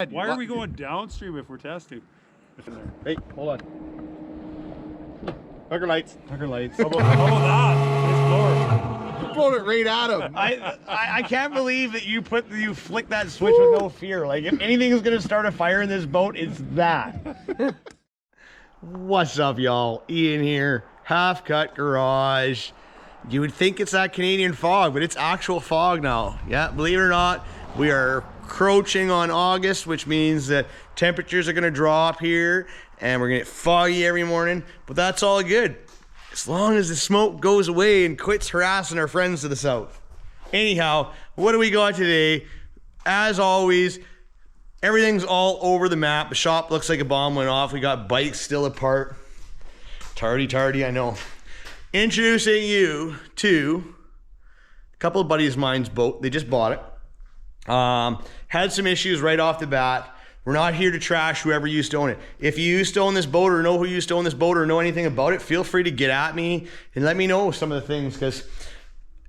Why are we going downstream if we're testing? Hey, hold on. Hugger lights. Hugger lights. How about that? Nice blower. Blowing it right at him. I can't believe that you flick that switch with no fear. Like, if anything is gonna start a fire in this boat, it's that. What's up, y'all? Ian here, Halfcutgarage. You would think it's that Canadian fog, but it's actual fog now. Yeah, believe it or not, we are encroaching on August, which means that temperatures are gonna drop here and we're gonna get foggy every morning, but that's all good. As long as the smoke goes away and quits harassing our friends to the south. Anyhow, what do we got today? As always, everything's all over the map. The shop looks like a bomb went off. We got bikes still apart. Tardy, I know. Introducing you to a couple of buddies of mine's boat. They just bought it. Had some issues right off the bat. We're not here to trash whoever used to own it. If you used to own this boat or know who used to own this boat or know anything about it, feel free to get at me and let me know some of the things, because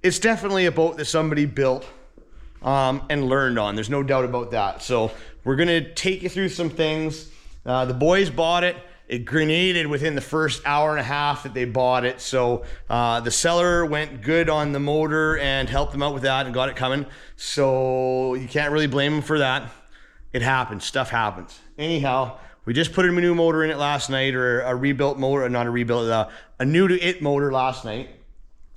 it's definitely a boat that somebody built and learned on. There's no doubt about that. So we're gonna take you through some things. The boys bought it. It grenaded within the first hour and a half that they bought it. So the seller went good on the motor and helped them out with that and got it coming. So you can't really blame them for that. It happens, stuff happens. Anyhow, we just put a new motor in it last night, or a rebuilt motor, not a rebuilt, a new to it motor last night.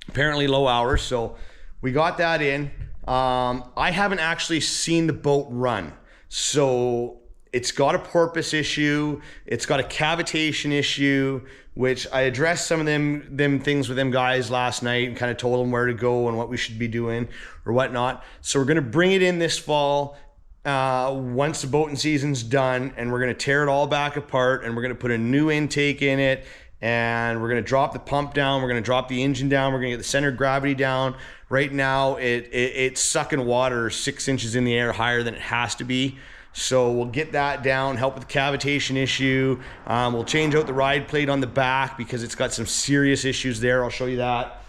Apparently low hours, so we got that in. I haven't actually seen the boat run. So it's got a porpoise issue, it's got a cavitation issue, which I addressed some of them things with them guys last night and kind of told them where to go and what we should be doing or whatnot. So we're gonna bring it in this fall once the boating season's done, and we're gonna tear it all back apart and we're gonna put a new intake in it, and we're gonna drop the pump down, we're gonna drop the engine down, we're gonna get the center of gravity down. Right now it's sucking water 6 inches in the air higher than it has to be. So we'll get that down, help with the cavitation issue. We'll change out the ride plate on the back because it's got some serious issues there. I'll show you that.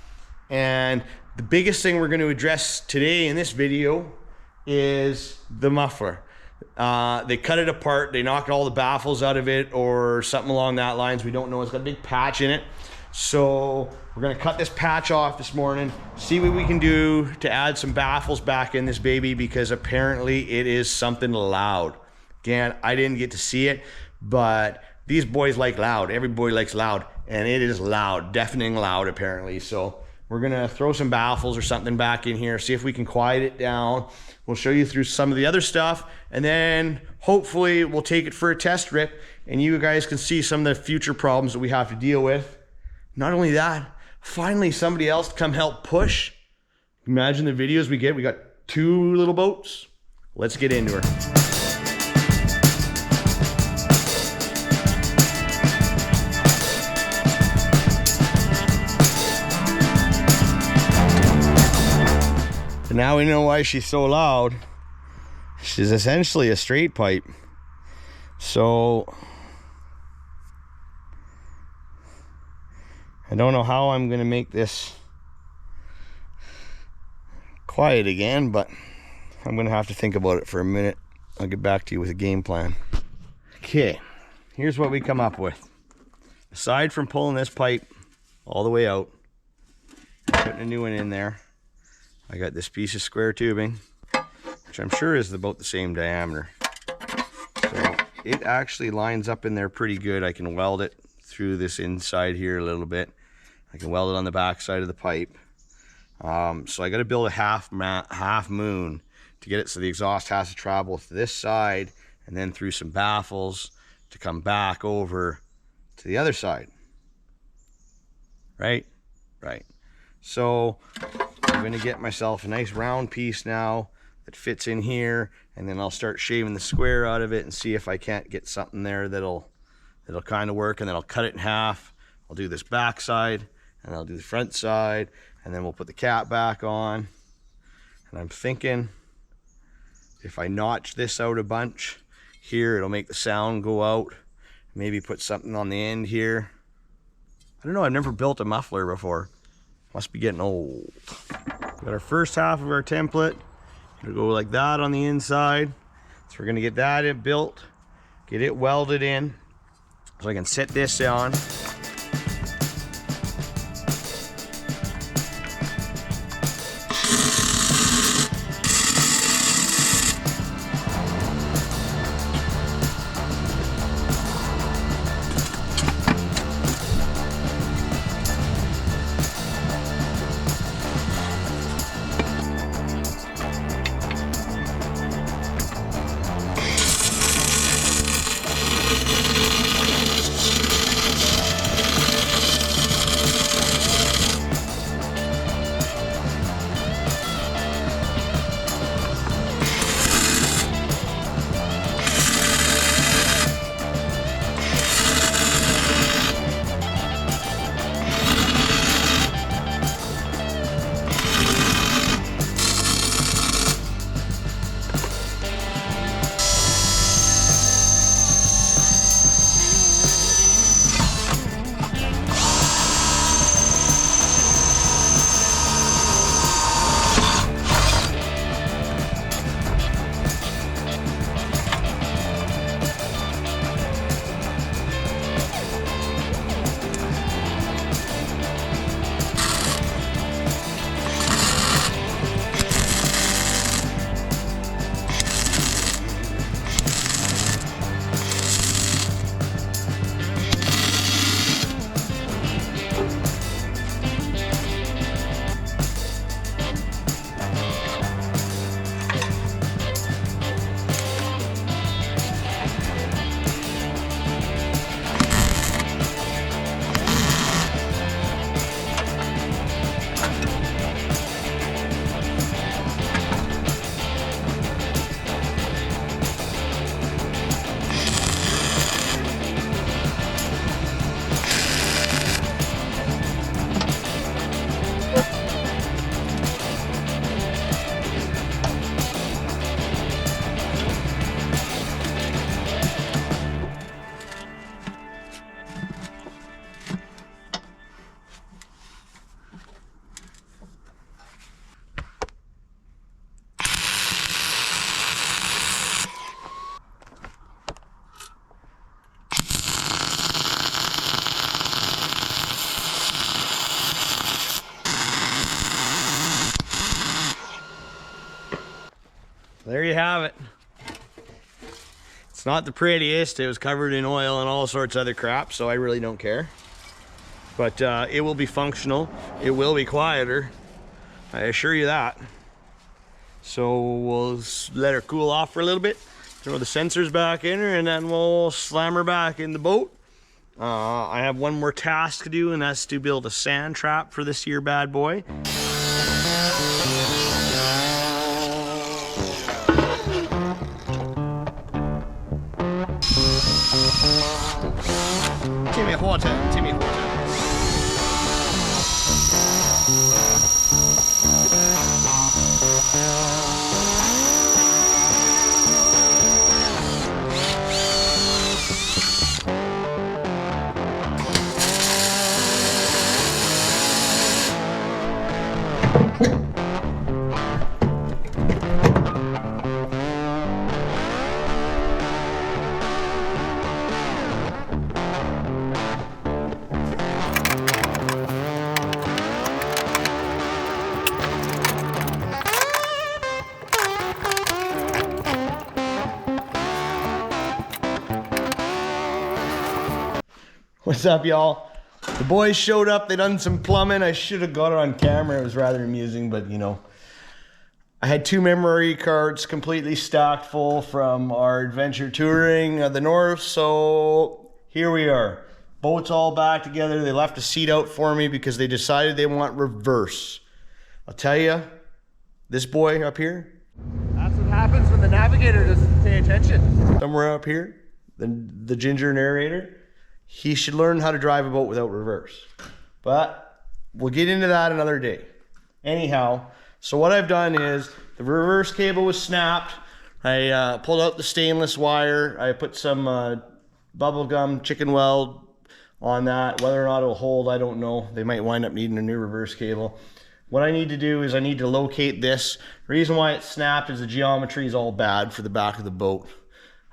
And the biggest thing we're going to address today in this video is the muffler. They cut it apart. They knocked all the baffles out of it or something along that lines. We don't know. It's got a big patch in it. So we're gonna cut this patch off this morning, see what we can do to add some baffles back in this baby, because apparently it is something loud. Again, I didn't get to see it, but these boys like loud. Every boy likes loud, and it is loud, deafening loud apparently. So we're gonna throw some baffles or something back in here, see if we can quiet it down. We'll show you through some of the other stuff, and then hopefully we'll take it for a test rip and you guys can see some of the future problems that we have to deal with. Not only that, finally somebody else to come help push. Imagine the videos we get. We got 2 little boats. Let's get into her. And now we know why she's so loud. She's essentially a straight pipe. So I don't know how I'm gonna make this quiet again, but I'm gonna have to think about it for a minute. I'll get back to you with a game plan. Okay, here's what we come up with. Aside from pulling this pipe all the way out, putting a new one in there, I got this piece of square tubing, which I'm sure is about the same diameter. So it actually lines up in there pretty good. I can weld it through this inside here a little bit. I can weld it on the back side of the pipe. So I got to build a half moon to get it so the exhaust has to travel to this side and then through some baffles to come back over to the other side. Right? So I'm going to get myself a nice round piece now that fits in here, and then I'll start shaving the square out of it and see if I can't get something there that'll kind of work, and then I'll cut it in half. I'll do this back side and I'll do the front side, and then we'll put the cap back on. And I'm thinking if I notch this out a bunch here, it'll make the sound go out. Maybe put something on the end here. I don't know, I've never built a muffler before. Must be getting old. Got our first half of our template. It'll go like that on the inside. So we're gonna get that built, get it welded in, so I can set this on. There you have it. It's not the prettiest. It was covered in oil and all sorts of other crap, so I really don't care. But it will be functional. It will be quieter. I assure you that. So we'll let her cool off for a little bit, throw the sensors back in her, and then we'll slam her back in the boat. I have one more task to do, and that's to build a sand trap for this here bad boy. Timmy water, Timmy water. What's up, y'all? The boys showed up. They done some plumbing. I should have got it on camera. It was rather amusing, but you know, I had 2 memory cards completely stacked full from our adventure touring of the north. So here we are. Boat's all back together. They left a seat out for me because they decided they want reverse. I'll tell you, this boy up here. That's what happens when the navigator doesn't pay attention. Somewhere up here, the ginger narrator. He should learn how to drive a boat without reverse. But we'll get into that another day. Anyhow, so what I've done is the reverse cable was snapped. I pulled out the stainless wire. I put some bubblegum chicken weld on that. Whether or not it'll hold, I don't know. They might wind up needing a new reverse cable. what I need to do is I need to locate this. The reason why it snapped is the geometry is all bad for the back of the boat.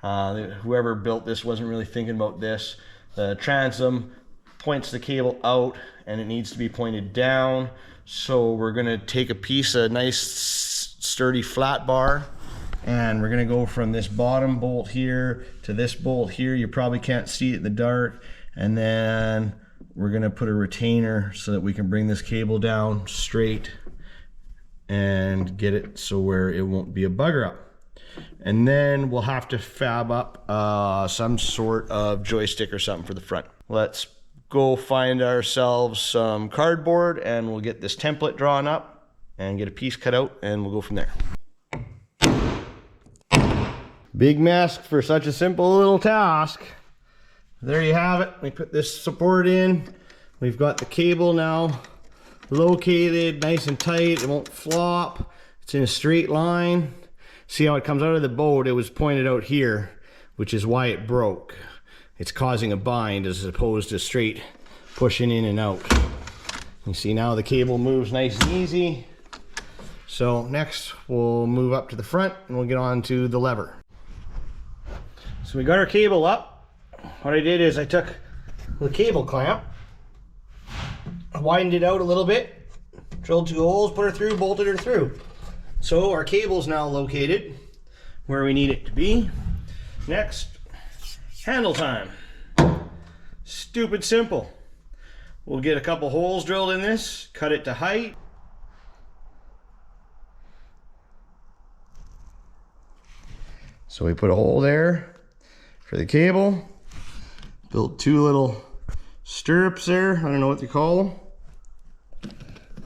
Whoever built this wasn't really thinking about this. The transom points the cable out and it needs to be pointed down. So we're gonna take a piece of nice sturdy flat bar and we're gonna go from this bottom bolt here to this bolt here. You probably can't see it in the dark. And then we're gonna put a retainer so that we can bring this cable down straight and get it so where it won't be a bugger up. And then we'll have to fab up some sort of joystick or something for the front. Let's go find ourselves some cardboard and we'll get this template drawn up and get a piece cut out and we'll go from there. Big mess for such a simple little task. There you have it. We put this support in. We've got the cable now located nice and tight. It won't flop. It's in a straight line. See how it comes out of the boat? It was pointed out here, which is why it broke. It's causing a bind as opposed to straight pushing in and out. You see now the cable moves nice and easy. So next we'll move up to the front and we'll get on to the lever. So we got our cable up. What I did is I took the cable clamp, widened it out a little bit, drilled 2 holes, put her through, bolted her through. So our cable's now located where we need it to be. Next, handle time. Stupid simple. We'll get a couple holes drilled in this, cut it to height. So we put a hole there for the cable. Built 2 little stirrups there. I don't know what you call them.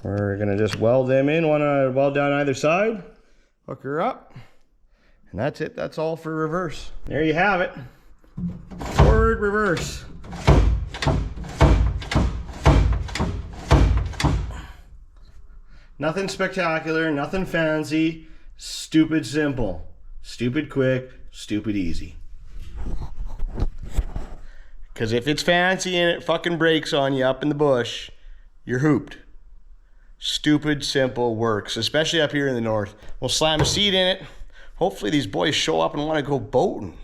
We're gonna just weld them in, weld down either side, hook her up, and that's it. That's all for reverse. There you have it. Forward, reverse. Nothing spectacular, nothing fancy, stupid simple, stupid quick, stupid easy. Because if it's fancy and it fucking breaks on you up in the bush, you're hooped. Stupid simple works, especially up here in the north. We'll slam a seat in it. Hopefully these boys show up and want to go boating.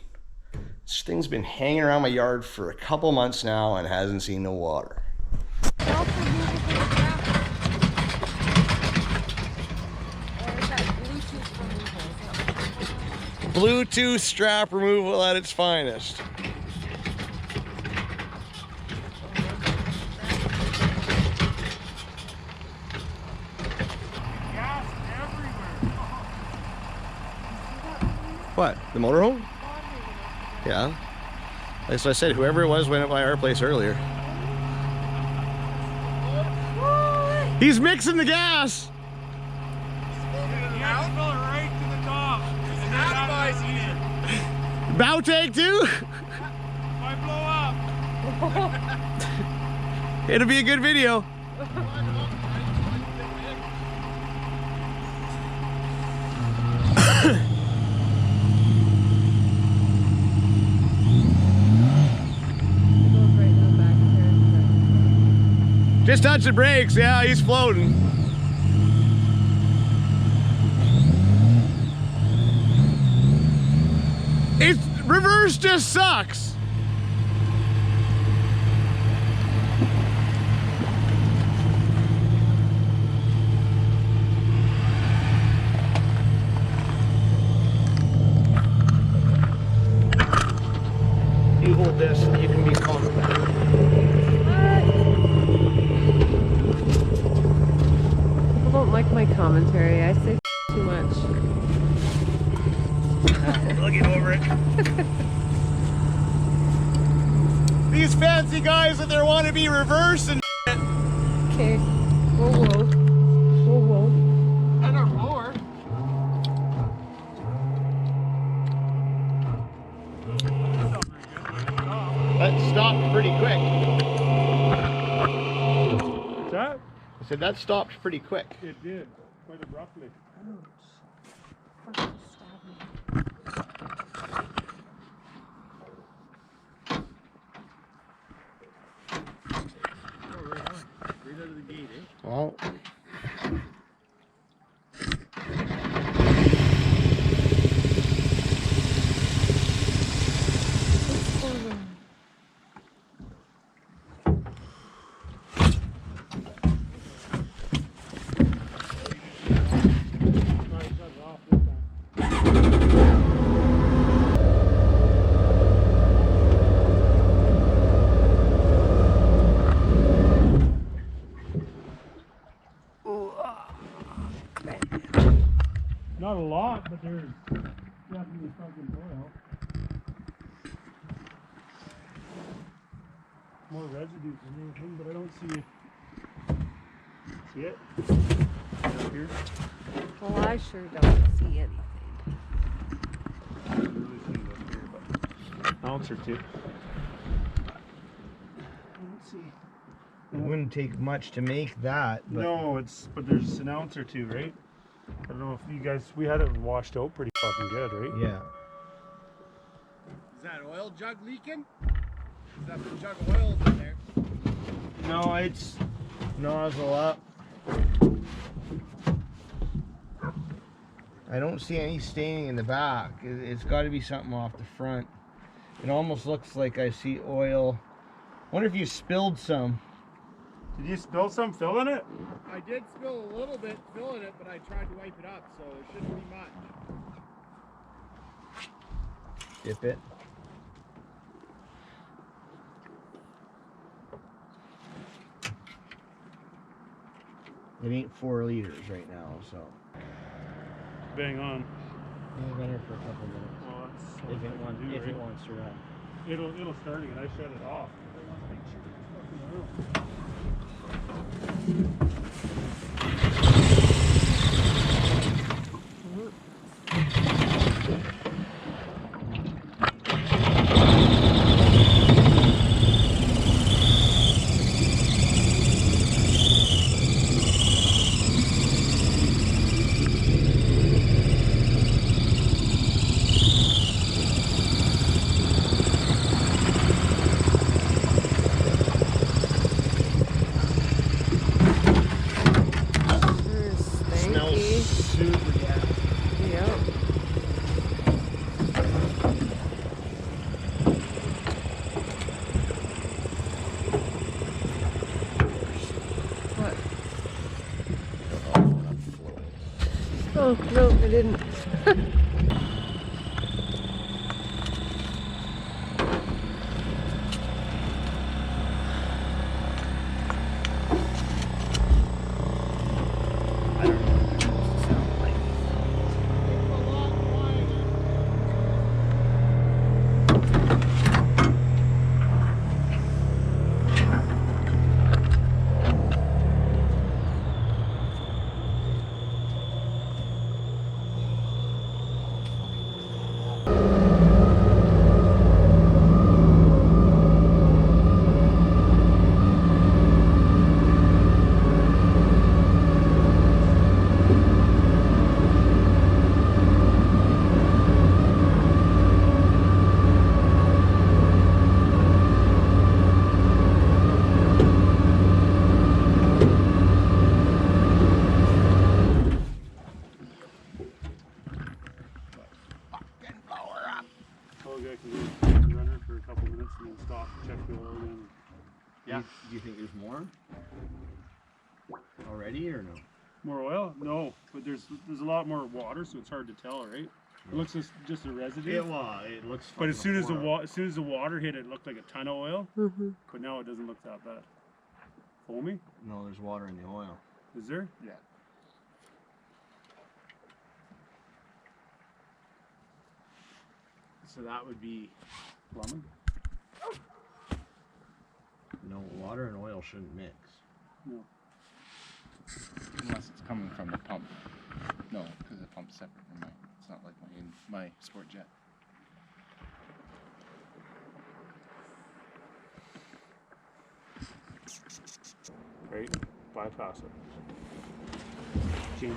This thing's been hanging around my yard for a couple months now and hasn't seen no water. Bluetooth strap removal at its finest. What? The motorhome? Yeah. As I said, whoever it was went by our place earlier. He's mixing the gas! Right to the top. Bow tank too? Might blow up. It'll be a good video. Just touch the brakes, yeah, he's floating. It's reverse just sucks. You hold this and you can be comfortable. People don't like my commentary. I say too much. We'll get over it. These fancy guys that they want to be reverse and Okay. Whoa, whoa. Whoa, whoa. And our blower. that stopped pretty quick. What's that? I said that stopped pretty quick. It did, quite abruptly. Well, there's definitely fucking oil. More residue than anything, but I don't see it. Up here. Well, I sure don't see anything. I don't really see it up here, but an ounce or two. Let's see. It wouldn't take much to make that. But No, but there's an ounce or two, right? I don't know if you guys, we had it washed out pretty fucking good, right? yeah. Is that oil jug leaking? Is that the jug of oil in there? No, it's nozzle up. I don't see any staining in the back. It's got to be something off the front. It almost looks like I see oil. Wonder if you spilled some. Did you spill some filling it? I did spill a little bit filling it, but I tried to wipe it up, so it shouldn't be much. Dip it. It ain't 4 liters right now, so. Bang on. We've been here for a couple minutes. Well, that's If it right? wants to run. It'll start again. I shut it off. Oh, no, I didn't. Do you think there's more already or no? More oil? No, but there's a lot more water, so it's hard to tell, right? It looks just a residue. It looks. But as soon as the water hit, it looked like a ton of oil. But now it doesn't look that bad. Foamy? No, there's water in the oil. Is there? Yeah. So that would be Plumbing? no, water and oil shouldn't mix. No. Unless it's coming from the pump. No, because the pump's separate from mine. It's not like my sport jet. Right? Bypass it.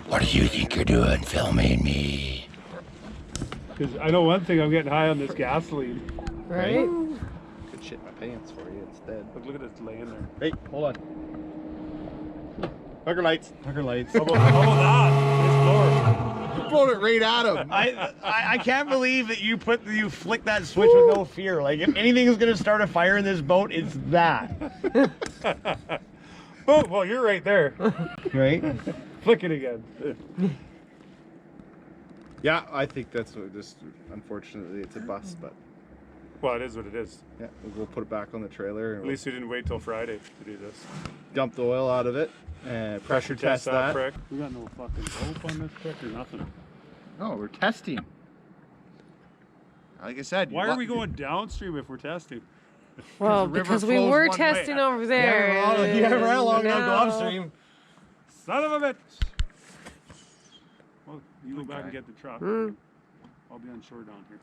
What do you think you're doing filming me? Because I know one thing, I'm getting high on this gasoline. Right? Could shit my pants for you instead. Look at it laying there. Hey, hold on. Hugger lights. Hugger lights. How about that? It's lower. You blowed it right at him. I can't believe that you flick that switch with no fear. Like if anything is gonna start a fire in this boat, it's that. Oh, well, you're right there. Right? Flick it again. Yeah, I think that's what just unfortunately it's a bust, but Well, it is what it is. yeah, we'll put it back on the trailer and At least we didn't wait till Friday to do this. dump the oil out of it and pressure test that. prick. We got no fucking rope on this prick or nothing. No, we're testing. Like I said. Why are we going downstream if we're testing? Well, the river because we flows were one testing way. over there. Yeah, right along now, go No. upstream. Son of a bitch! Well, you go back and get the truck. I'll be on shore down here.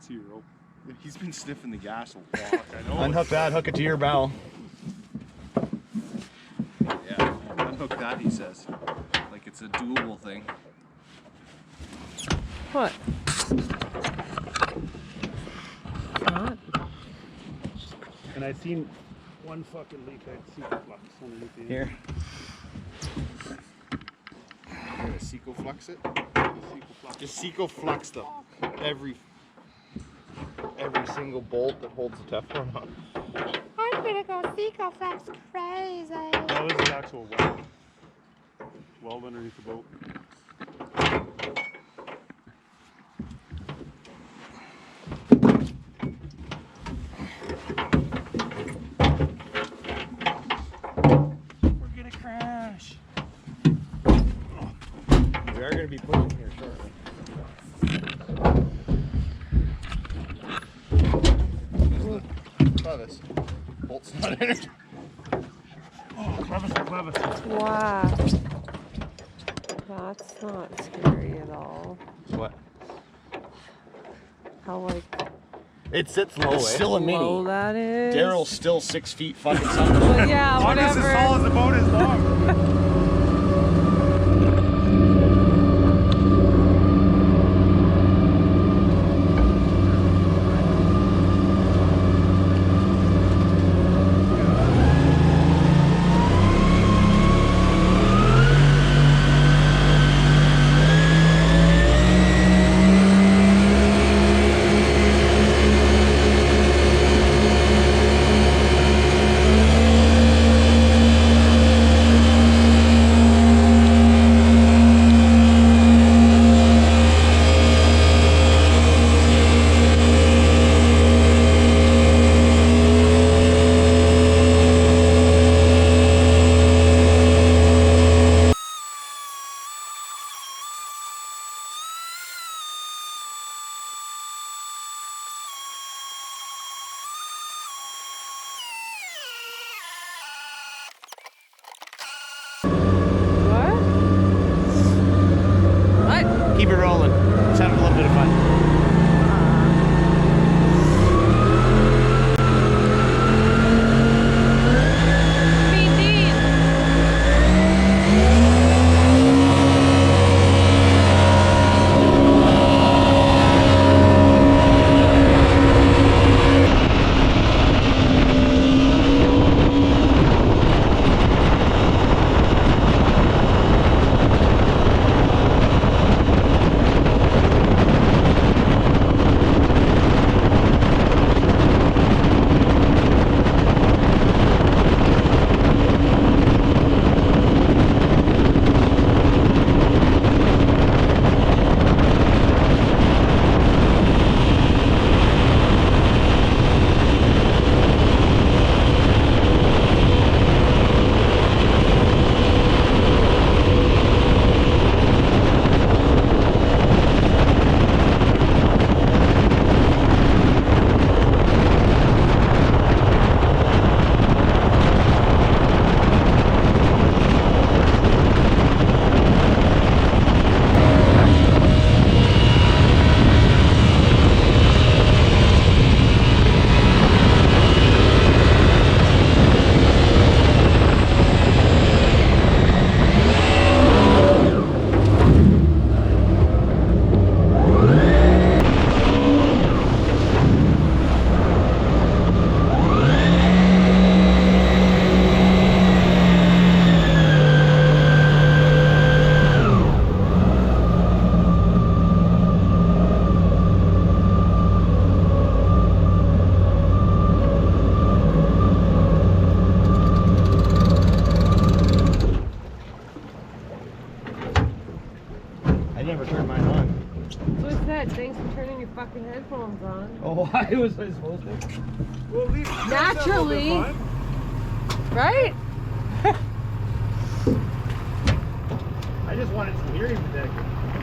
See your rope. He's been sniffing the gas a lot. I know. Unhook that, hook it to your bow. Yeah, unhook that, he says. Like it's a doable thing. What? Not. And I've seen one fucking leak. I'd see the flux underneath the engine. Here. You're gonna Seco-flux it? Just Seco-flux the every single bolt that holds the Teflon on. I'm gonna go Seco-flux crazy. No, this is actual weld. Weld underneath the boat. We're gonna crash. We are going to be pushing here shortly. Clevis. Bolt's not in it. Oh, clevis. Wow. That's not scary at all. What? How like It sits low. It's still a mini. low that is. Daryl's still 6 feet fucking something. But yeah, Long as whatever. as tall as the boat is long. What? Keep it rolling. Let's have a little bit of fun. Thanks for turning your fucking headphones on. Oh, why was I supposed to? Well, leave Naturally. Right? wanted some hearing protection.